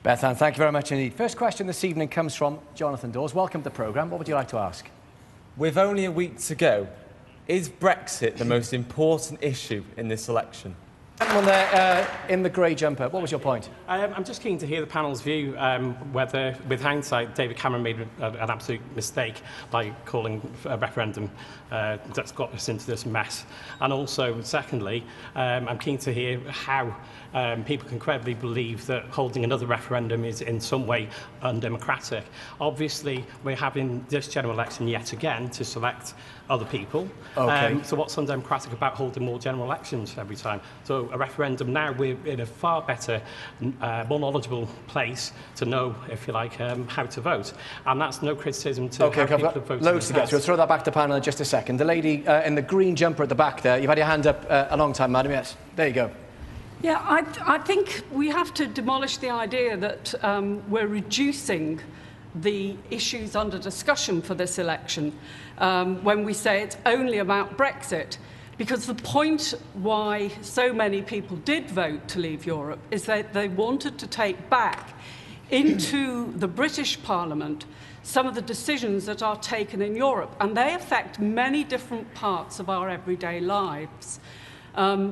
Bethan, thank you very much indeed. First question this evening comes from Jonathan Dawes. Welcome to the programme. What would you like to ask? With only a week to go, is Brexit the most important issue in this election? Gentleman there in the grey jumper, what was your point? I'm just keen to hear the panel's view whether, with hindsight, David Cameron made an absolute mistake by calling a referendum that's got us into this mess. And also, secondly, I'm keen to hear how people can credibly believe that holding another referendum is in some way undemocratic. Obviously, we're having this general election yet again to select other people. Okay. So what's undemocratic about holding more general elections every time? So a referendum now, we're in a far better, more knowledgeable place to know, if you like, how to vote. And that's no criticism to Okay, how people I've have got voted. loads to get through. I'll throw that back to the panel in just a second. The lady in the green jumper at the back there, you've had your hand up a long time, madam. Yes, there you go. Yeah, I think we have to demolish the idea that we're reducing the issues under discussion for this election when we say it's only about Brexit. Because the point why so many people did vote to leave Europe is that they wanted to take back into the British Parliament some of the decisions that are taken in Europe, and they affect many different parts of our everyday lives.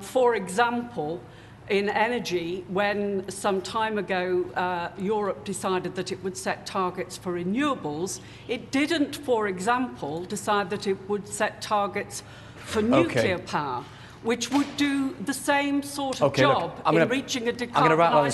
For example, in energy, when some time ago Europe decided that it would set targets for renewables, it didn't, for example, decide that it would set targets for nuclear power, which would do the same sort of job in reaching a decarbonisation. I'm going to rattle on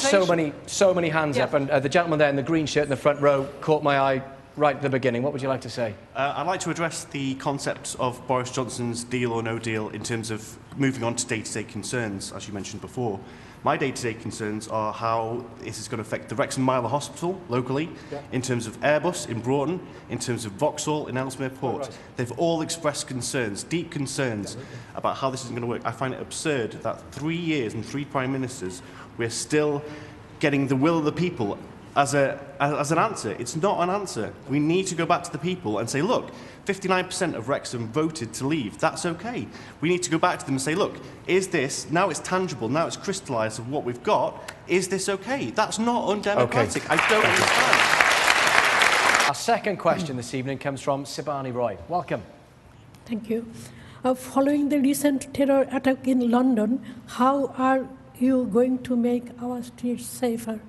so many hands up, and the gentleman there in the green shirt in the front row caught my eye right at the beginning. What would you like to say? I'd like to address the concept of Boris Johnson's deal or no deal in terms of moving on to day-to-day concerns, as you mentioned before. My day-to-day concerns are how this is going to affect the Wrexham Myler Hospital locally, in terms of Airbus in Broughton, in terms of Vauxhall in Ellesmere Port. They've all expressed concerns, deep concerns, about how this is going to work. I find it absurd that 3 years and 3 prime ministers, we're still getting the will of the people as an answer. It's not an answer. We need to go back to the people and say, look, 59% of Wrexham voted to leave. That's okay. We need to go back to them and say, look, is this, now it's tangible, now it's crystallised of what we've got, is this okay? That's not undemocratic. I don't understand. Our second question this evening comes from Sibani Roy. Welcome. Thank you. Following the recent terror attack in London, how are you going to make our streets safer?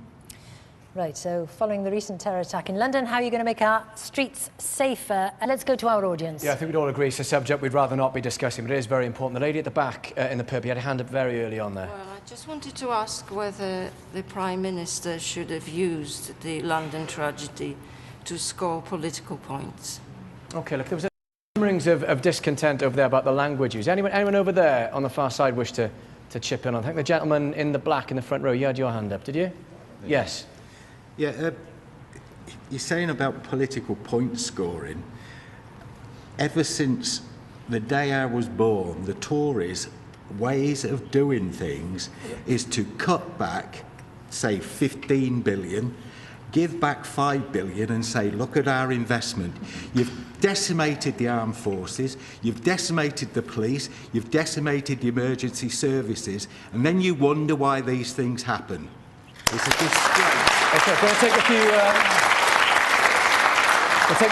Right, so following the recent terror attack in London, how are you going to make our streets safer? Let's go to our audience. Yeah, I think we'd all agree it's a subject we'd rather not be discussing, but it is very important. The lady at the back in the pub, you had a hand up very early on there. Well, I just wanted to ask whether the Prime Minister should have used the London tragedy to score political points. OK, look, there was murmurings of discontent over there about the language use. Anyone over there on the far side wish to chip in on? I think the gentleman in the black in the front row, you had your hand up, did you? Yes. Yeah, you're saying about political point scoring. Ever since the day I was born, the Tories' ways of doing things is to cut back, say, 15 billion, give back 5 billion and say, look at our investment. You've decimated the armed forces, you've decimated the police, you've decimated the emergency services, and then you wonder why these things happen. It's a disgrace. OK, we'll take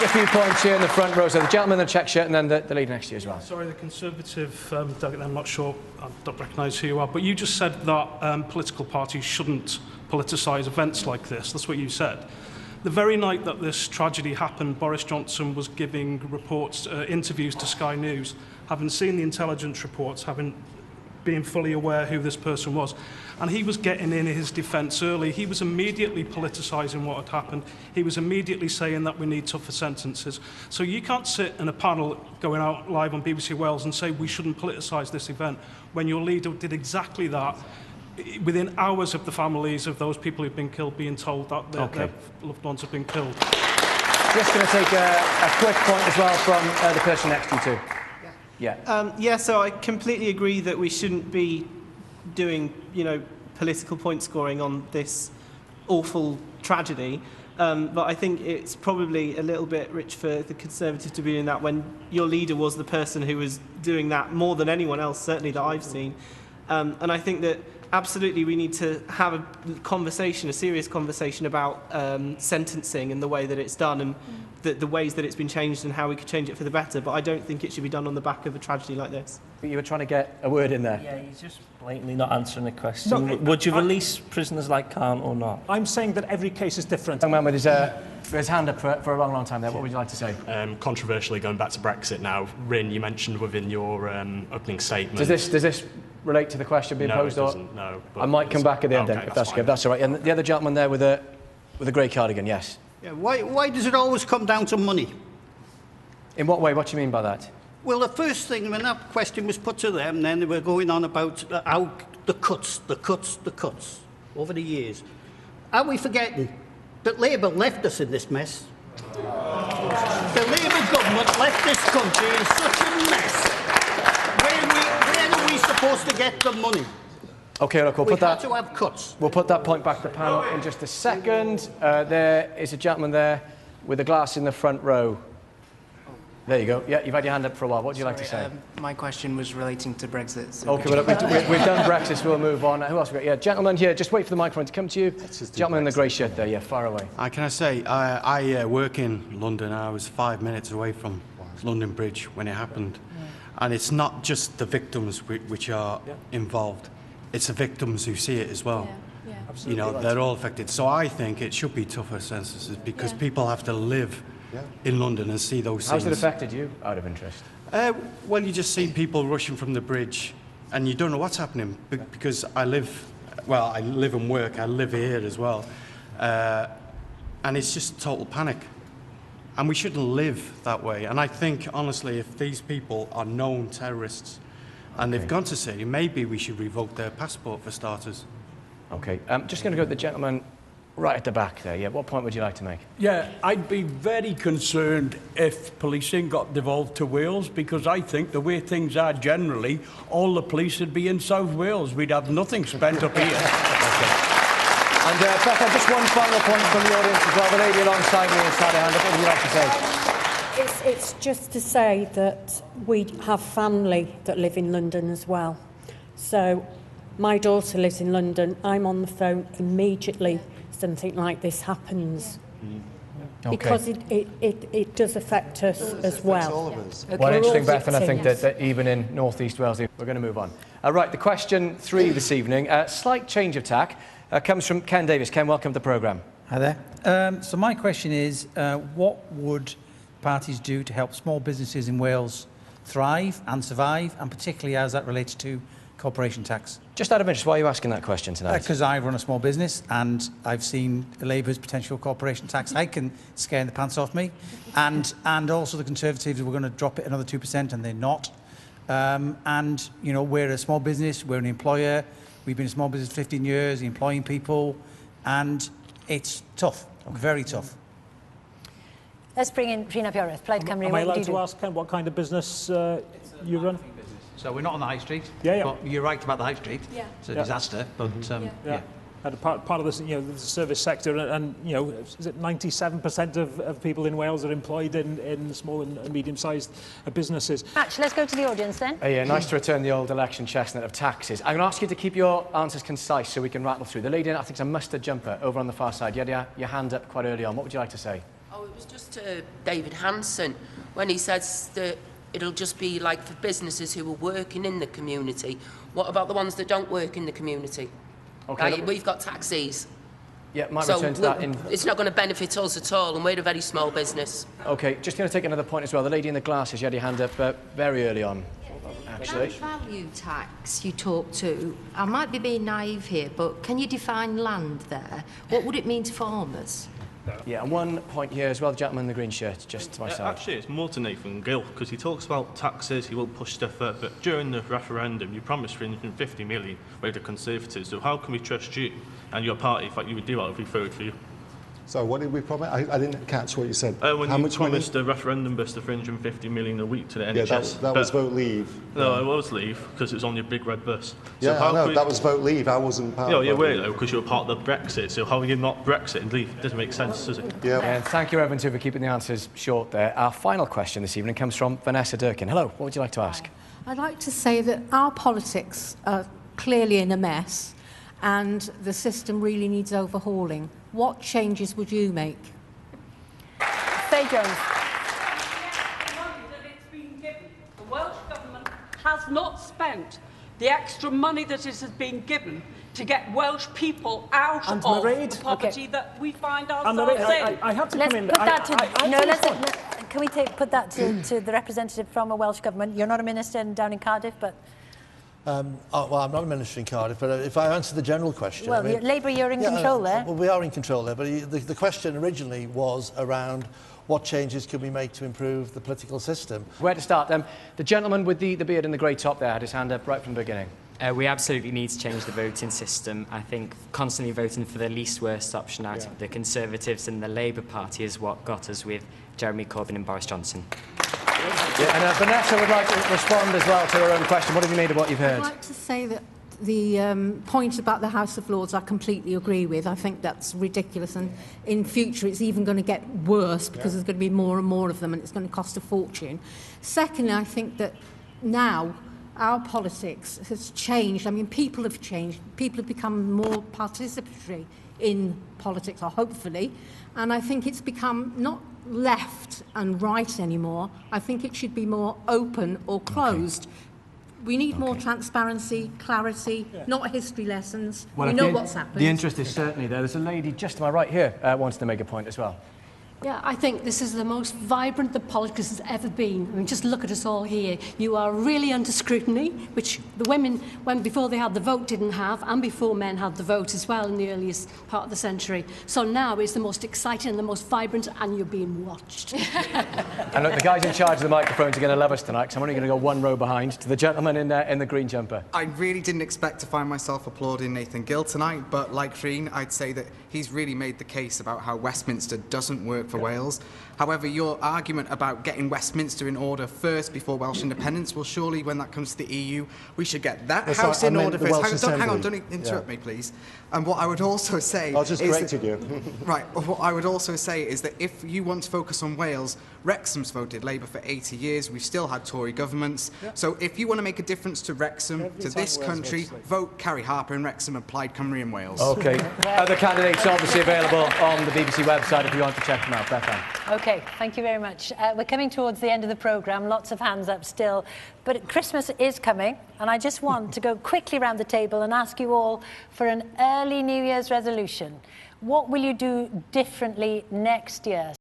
a few points here in the front row. So the gentleman in the check shirt and then the lady next to you as well. Sorry, the Conservative, I'm not sure, I don't recognise who you are, but you just said that political parties shouldn't politicise events like this. That's what you said. The very night that this tragedy happened, Boris Johnson was giving reports, interviews to Sky News, having seen the intelligence reports, being fully aware who this person was. And he was getting in his defence early. He was immediately politicising what had happened. He was immediately saying that we need tougher sentences. So you can't sit in a panel going out live on BBC Wales and say we shouldn't politicise this event when your leader did exactly that within hours of the families of those people who've been killed being told that their loved ones have been killed. Just going to take a quick point as well from the person next to you too. Yeah, so I completely agree that we shouldn't be doing, political point scoring on this awful tragedy. But I think it's probably a little bit rich for the Conservatives to be doing that when your leader was the person who was doing that more than anyone else, certainly that I've seen. And I think that absolutely we need to have a conversation, a serious conversation about sentencing and the way that it's done and the ways that it's been changed and how we could change it for the better. But I don't think it should be done on the back of a tragedy like this. You were trying to get a word in there. Yeah, he's just blatantly not answering the question. Would you release prisoners like Khan or not? I'm saying that every case is different. Young man with his hand up for a long, long time there. What would you like to say? Controversially, going back to Brexit now, Rin, you mentioned within your opening statement... Does this relate to the question being posed? No, it doesn't, no. I might come back at the end then, if that's okay. If that's all right. And the other gentleman there with a grey cardigan, yes. Yeah, why does it always come down to money? In what way? What do you mean by that? Well, the first thing, when that question was put to them, then they were going on about how the cuts over the years. Are we forgetting that Labour left us in this mess? The Labour government left this country in such a mess. Where are we supposed to get the money? Okay, look, We had to have cuts. We'll put that point back to the panel in just a second. There is a gentleman there with a glass in the front row. There you go. Yeah, you've had your hand up for a while. What would you like to say? My question was relating to Brexit. So Okay, well, we've done Brexit, so we'll move on. Who else have we got? Yeah, gentleman here. Just wait for the microphone to come to you. Gentleman in the grey shirt there. Yeah, far away. Can I say, I work in London. I was 5 minutes away from London Bridge when it happened. And it's not just the victims which are involved. It's the victims who see it as well. You know, they're all affected. So I think it should be tougher sentences because people have to live in London and see those things. How's it affected you, out of interest? Well, you just see people rushing from the bridge and you don't know what's happening because I live and work, I live here as well. And it's just total panic. And we shouldn't live that way. And I think, honestly, if these people are known terrorists and they've gone to Syria, maybe we should revoke their passport for starters. Okay, just going to go to the gentleman right at the back there. Yeah, what point would you like to make? Yeah, I'd be very concerned if policing got devolved to Wales because I think the way things are generally, all the police would be in South Wales. We'd have nothing spent up here. Okay. And Becca, just one final point from the audience as well. The lady alongside me has had a hand up. What would you like to say? It's just to say that we have family that live in London as well. So my daughter lives in London. I'm on the phone immediately something like this happens. Okay. Because it does affect us as well. All of us. Well, interesting, Beth, and I think that even in North East Wales, we're going to move on. Right, the question 3 this evening, slight change of tack, comes from Ken Davis. Ken, welcome to the programme. Hi there. So my question is, what would parties do to help small businesses in Wales thrive and survive, and particularly as that relates to corporation tax? Just out of interest, why are you asking that question tonight? Because I run a small business and I've seen Labour's potential corporation tax hike and scaring the pants off me, and also the Conservatives were going to drop it another 2% and they're not. And you know, we're a small business, we're an employer, we've been a small business for 15 years, employing people, and it's tough, very tough. Let's bring in Rhina Pureth, Plaid Cymru. Am I allowed to ask, Ken, what kind of business you run? So we're not on the high street. Yeah. But you're right about the high street. Yeah. It's a disaster, but yeah. And part of this, you know, the service sector, and you know, is it 97% of people in Wales are employed in small and medium-sized businesses? Match, let's go to the audience then. Yeah, nice to return the old election chestnut of taxes. I'm going to ask you to keep your answers concise so we can rattle through. The lady in, I think, is a mustard jumper over on the far side. You had your hand up quite early on. What would you like to say? Oh, it was just David Hanson when he says that it'll just be like for businesses who are working in the community. What about the ones that don't work in the community? Okay, like, we've got taxis. Yeah, might return to that in... It's not going to benefit us at all, and we're a very small business. Okay, just going to take another point as well. The lady in the glasses, you had your hand up very early on, actually. That value tax you talk to, I might be being naive here, but can you define land there? What would it mean to farmers? Yeah, and one point here as well, the gentleman in the green shirt, just to my side. Actually, it's more to Nathan Gill, because he talks about taxes, he will push stuff up, but during the referendum, you promised 350 million with the Conservatives, so how can we trust you and your party if you would do that if we voted for you? So what did we promise? I didn't catch what you said. When you promised the referendum bus to 350 million a week to the NHS. Yeah, that was vote leave. No, it was leave, because it was on your big red bus. Yeah, so I know, that was vote leave. I wasn't part of you vote were, leave. though, because you were part of the Brexit, so how are you not Brexit and leave? It doesn't make sense, does it? Yeah. And thank you, Evan, too, for keeping the answers short there. Our final question this evening comes from Vanessa Durkin. Hello, what would you like to ask? I'd like to say that our politics are clearly in a mess. and the system really needs overhauling. What changes would you make? Faye Jones. The Welsh Government has not spent the extra money that it has been given to get Welsh people out of the poverty that we find ourselves in. I have to Let's come in. put that to... Can we put that to the representative from a Welsh Government? You're not a minister down in Cardiff, but... Well, I'm not a minister in Cardiff, but if I answer the general question... Well, Labour, you're in control there. Well, we are in control there, but the question originally was around what changes could we make to improve the political system. Where to start? The gentleman with the beard and the grey top there had his hand up right from the beginning. We absolutely need to change the voting system. I think constantly voting for the least worst option out of the Conservatives and the Labour Party is what got us with Jeremy Corbyn and Boris Johnson. Yeah, and Vanessa would like to respond as well to her own question. What have you made of what you've heard? I'd like to say that the point about the House of Lords I completely agree with. I think that's ridiculous, and in future it's even going to get worse because there's going to be more and more of them and it's going to cost a fortune. Secondly, I think that now our politics has changed. I mean, people have changed. People have become more participatory in politics, or hopefully, and I think it's become not left and right anymore. I think it should be more open or closed. We need more transparency, clarity, not history lessons. Well, we know what's happened. The interest is certainly there. There's a lady just to my right here wants to make a point as well. Yeah, I think this is the most vibrant that politics has ever been. I mean, just look at us all here. You are really under scrutiny, which the women, before they had the vote, didn't have, and before men had the vote as well in the earliest part of the century. So now is the most exciting and the most vibrant, and you're being watched. And look, the guys in charge of the microphones are going to love us tonight, because I'm only going to go one row behind to the gentleman in the green jumper. I really didn't expect to find myself applauding Nathan Gill tonight, but like Trine, I'd say that he's really made the case about how Westminster doesn't work for Wales. However, your argument about getting Westminster in order first before Welsh independence, well, surely when that comes to the EU, we should get that house in order first. Hang on, don't interrupt me, please. And what I would also say... I just corrected you. Right, what I would also say is that if you want to focus on Wales, Wrexham's voted Labour for 80 years. We've still had Tory governments. So if you want to make a difference to Wrexham, to this country, vote Carrie Harper in Wrexham and Plaid Cymru in Wales. OK. Other candidates obviously available on the BBC website if you want to check them out. Bethan. OK, thank you very much. We're coming towards the end of the programme. Lots of hands up still. But Christmas is coming, and I just want to go quickly around the table and ask you all for an early New Year's resolution. What will you do differently next year?